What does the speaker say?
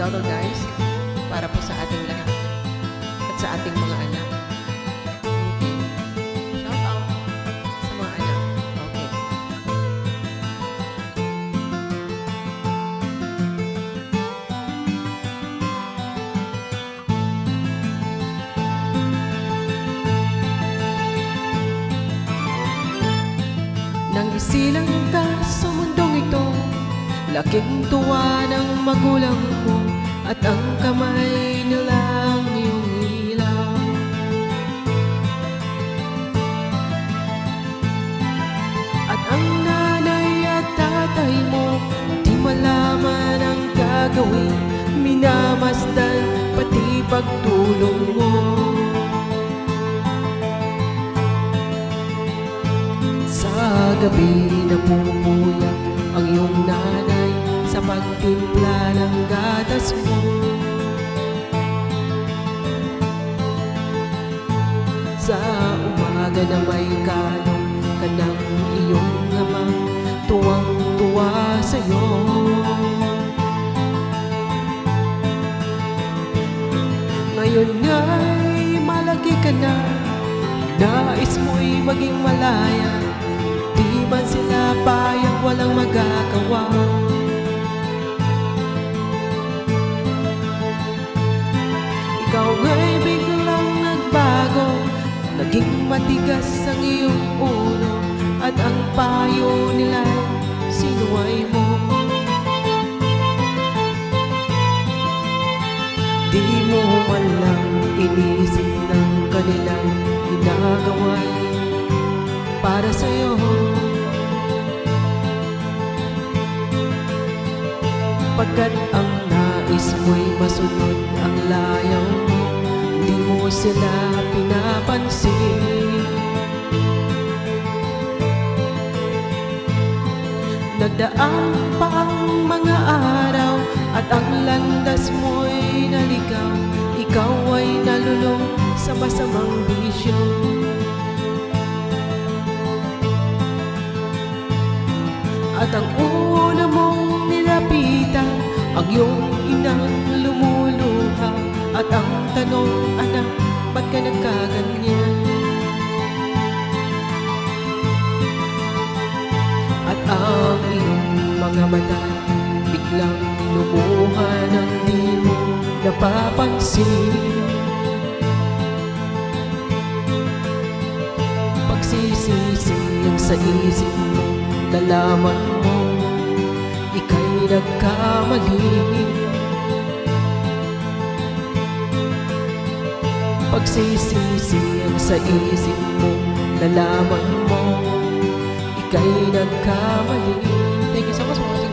Shoutout guys, para po sa ating lahat at sa ating mga anak. Okay. Shoutout sa mga anak. Okay. Nang isilang ka sa mundong ito, laking tuwa ng magulang mo at ang kamay nilang iyong ilaw. At ang nanay at tatay mo di malaman ang gagawin, minamasdan pati pagtulong mo. Sa gabi napupuyat ang iyong nanay sa pagtimpla ng gatas mo. Sa umaga na may kalong ka ng iyong amang tuwang-tuwa sa'yo. Ngayon nga'y malaki ka na, nais mo'y maging malaya, di man sila payag walang magagawa. Ikaw nga'y biglang nagbago, naging matigas ang iyong ulo, at ang payo nila sinuway mo. Di mo man lang inisip ng kanilang ginagawa'y para sa'yo. Pagkat ang nais mo'y masunod ang layaw mo, di mo sila pinapansin. Nagdaan pa ang mga araw at ang landas mo'y naligaw, ikaw ay nalulong sa masamang bisyo. At ang una mong nilapitan, ang iyong inang lumuluha, at ang tanong, anak, ba't ka nagkaganyan? At ang iyong mga mata biglang lumuha nang di mo napapansin. Pagsisisi ang sa isip mo, nalaman mo ika'y nagkamali. Pagsisisi ang sa isip mo, nalaman mo ika'y nagkamali. Thank you so much.